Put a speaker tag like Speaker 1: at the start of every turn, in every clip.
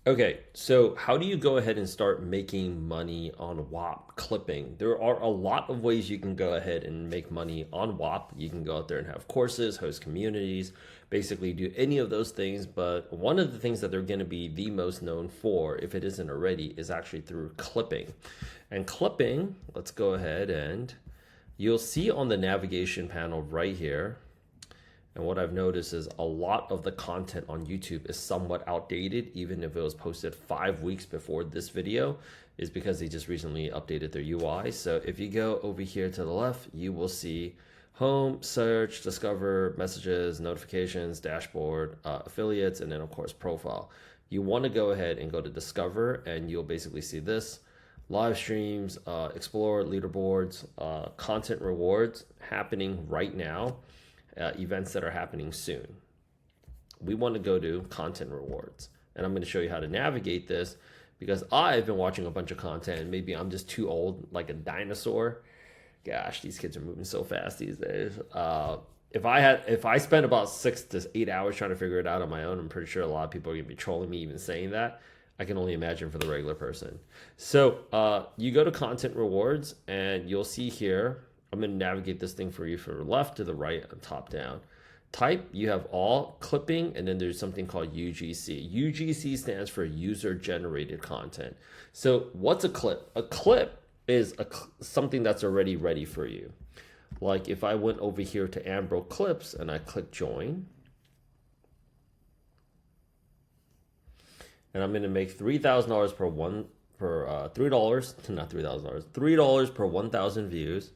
Speaker 1: Okay, so how do you go ahead and start making money on Whop clipping? There are a lot of ways you can go ahead and make money on Whop. You can go out there and have courses, host communities, basically do any of those things. But one of the things that they're going to be the most known for, if it isn't already, is actually through clipping. And clipping, let's go ahead and you'll see on the navigation panel right here. And what I've noticed is a lot of the content on YouTube is somewhat outdated, even if it was posted 5 weeks before this video, is because they just recently updated their UI. So if you go over here to the left, you will see home, search, discover, messages, notifications, dashboard, affiliates, and then of course profile. You want to go ahead and go to discover, and you'll basically see this live streams, explore leaderboards, content rewards happening right now, events that are happening soon. We want to go to content rewards, and I'm going to show you how to navigate this because I've been watching a bunch of content and maybe I'm just too old, like a dinosaur. Gosh, these kids are moving so fast these days. If I spent about 6 to 8 hours trying to figure it out on my own, I'm pretty sure a lot of people are going to be trolling me even saying that. I can only imagine for the regular person. So you go to content rewards and you'll see here, I'm going to navigate this thing for you from left to the right and top down. Type, you have all clipping, and then there's something called UGC. UGC stands for user generated content. So what's a clip? A clip is something that's already ready for you. Like if I went over here to Ambro Clips and I click join, and I'm going to make $3,000 per $3, not $3,000, $3 per 1,000 views.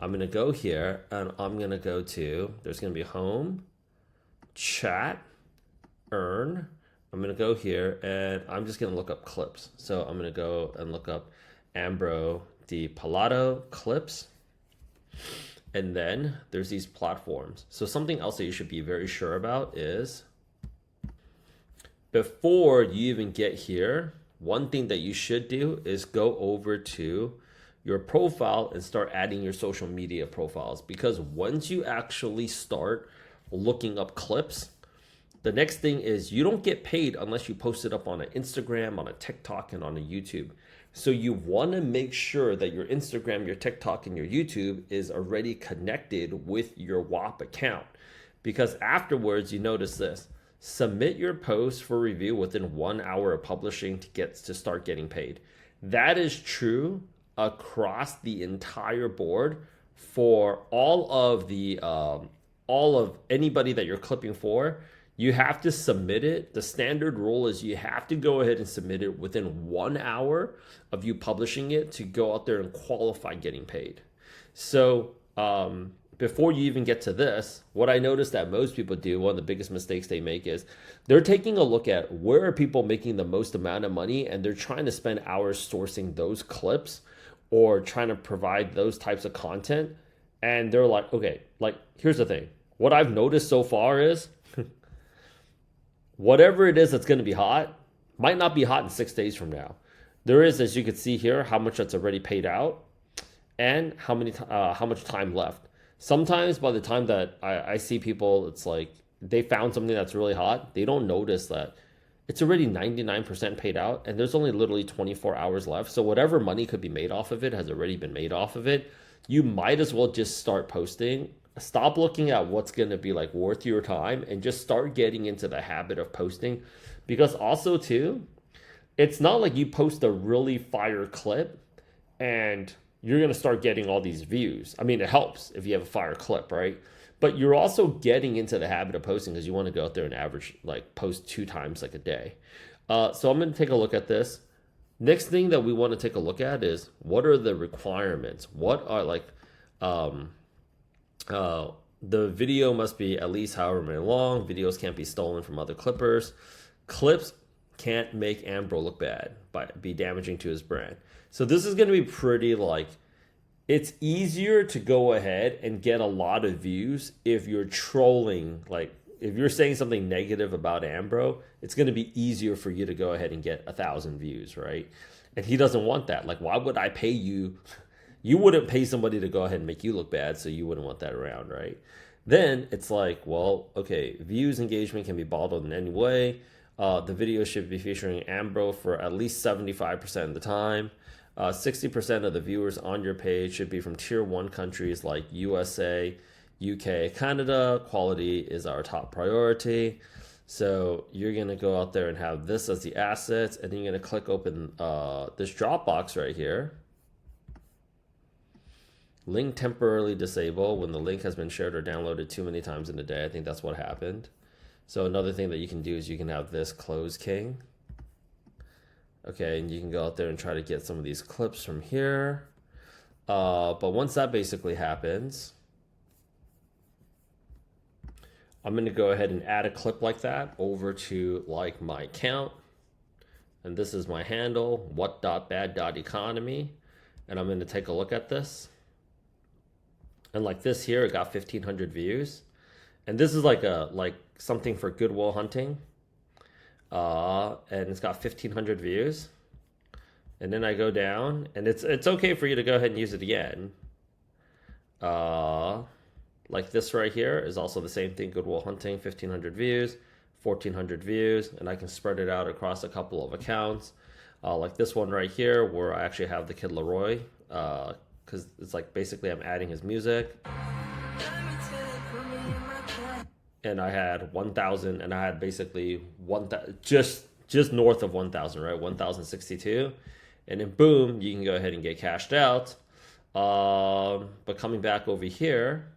Speaker 1: I'm going to go here and I'm going to go to, there's going to be home, chat, earn. I'm going to go here and I'm just going to look up clips. So I'm going to go and look up Ambro de Palato clips. And then there's these platforms. So something else that you should be very sure about is before you even get here, one thing that you should do is go over to your profile and start adding your social media profiles, because once you actually start looking up clips, the next thing is you don't get paid unless you post it up on an Instagram, on a TikTok, and on a YouTube. So you want to make sure that your Instagram, your TikTok, and your YouTube is already connected with your Whop account, because afterwards you notice this: submit your post for review within 1 hour of publishing to start getting paid. That is true across the entire board for all of anybody that you're clipping for. You have to submit it. The standard rule is you have to go ahead and submit it within 1 hour of you publishing it to go out there and qualify getting paid. So before you even get to this, what I noticed that most people do, one of the biggest mistakes they make is they're taking a look at where are people making the most amount of money, and they're trying to spend hours sourcing those clips or trying to provide those types of content. And they're like, okay, like here's the thing. What I've noticed so far is whatever it is that's going to be hot might not be hot in 6 days from now. There is, as you can see here, how much that's already paid out and how much time left. Sometimes by the time that I see people, it's like they found something that's really hot. They don't notice that it's already 99% paid out and there's only literally 24 hours left. So whatever money could be made off of it has already been made off of it. You might as well just start posting. Stop looking at what's going to be like worth your time and just start getting into the habit of posting. Because also too, it's not like you post a really fire clip and you're going to start getting all these views. I mean, it helps if you have a fire clip, right? But you're also getting into the habit of posting because you want to go out there and average, like post 2 times like a day. So I'm going to take a look at this. Next thing that we want to take a look at is what are the requirements? What are the video must be at least however many long. Videos can't be stolen from other clippers. Clips can't make Ambro look bad, be damaging to his brand. So this is going to be pretty it's easier to go ahead and get a lot of views if you're trolling. Like if you're saying something negative about Ambro, it's going to be easier for you to go ahead and get 1,000 views, right? And he doesn't want that. Like, why would I pay you? You wouldn't pay somebody to go ahead and make you look bad, so you wouldn't want that around, right? Then it's like, well, okay, views engagement can be bottled in any way. The video should be featuring Ambro for at least 75% of the time. 60% of the viewers on your page should be from tier 1 countries like USA, UK, Canada. Quality is our top priority. So you're going to go out there and have this as the assets, and then you're going to click open this Dropbox right here. Link temporarily disable when the link has been shared or downloaded too many times in a day. I think that's what happened. So another thing that you can do is you can have this close king. Okay, and you can go out there and try to get some of these clips from here. But once that basically happens, I'm going to go ahead and add a clip like that over to like my account. And this is my handle, what.bad.economy. And I'm going to take a look at this. And like this here, it got 1,500 views. And this is like something for Goodwill Hunting. And it's got 1,500 views. And then I go down, and it's okay for you to go ahead and use it again. Like this right here is also the same thing, Goodwill Hunting, 1,500 views, 1,400 views, and I can spread it out across a couple of accounts. Like this one right here, where I actually have the Kid Leroy, because it's like basically I'm adding his music. And I had 1,000, and I had basically just north of 1,000, right? 1,062, and then boom, you can go ahead and get cashed out. But coming back over here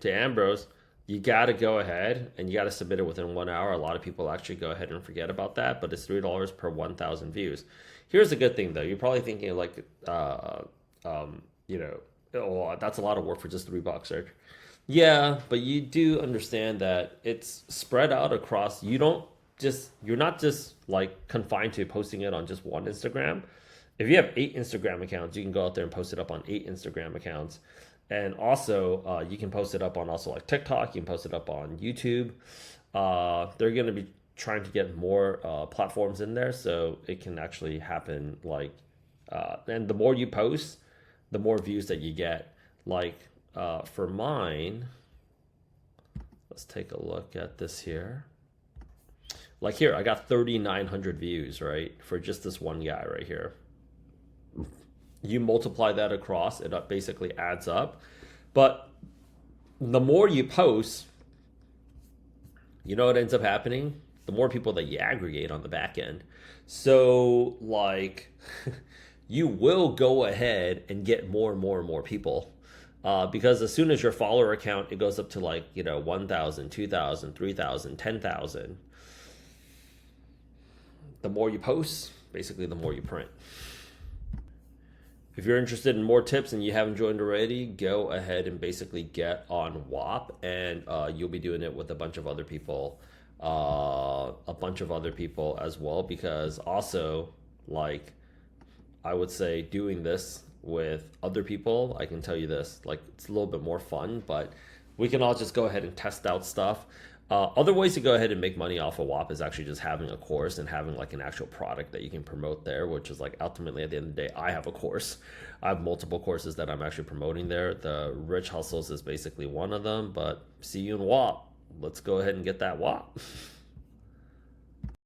Speaker 1: to Ambrose, you got to go ahead and you got to submit it within 1 hour. A lot of people actually go ahead and forget about that, but it's $3 per 1,000 views. Here's a good thing though. You're probably thinking like, you know, oh, that's a lot of work for just $3, right? Yeah, but you do understand that it's spread out across. You're not just like confined to posting it on just one Instagram. If you have 8 Instagram accounts, you can go out there and post it up on 8 Instagram accounts. And also, you can post it up on also like TikTok. You can post it up on YouTube. They're going to be trying to get more platforms in there, so it can actually happen. Like, and the more you post, the more views that you get. Like for mine, let's take a look at this here. Like here, I got 3,900 views, right? For just this one guy right here. You multiply that across, it basically adds up. But the more you post, you know what ends up happening? The more people that you aggregate on the back end. So like you will go ahead and get more and more and more people. Because as soon as your follower count, it goes up to like, 1,000, 2,000, 3,000, 10,000. The more you post, basically the more you print. If you're interested in more tips and you haven't joined already, go ahead and basically get on Whop, and you'll be doing it with a bunch of other people as well, because also, like, I would say doing this with other people, I can tell you this, like, it's a little bit more fun, but we can all just go ahead and test out stuff. Other ways to go ahead and make money off of Whop is actually just having a course and having like an actual product that you can promote there, which is like ultimately at the end of the day, I have a course. I have multiple courses that I'm actually promoting there. The Rich Hustles is basically one of them, but see you in Whop. Let's go ahead and get that Whop.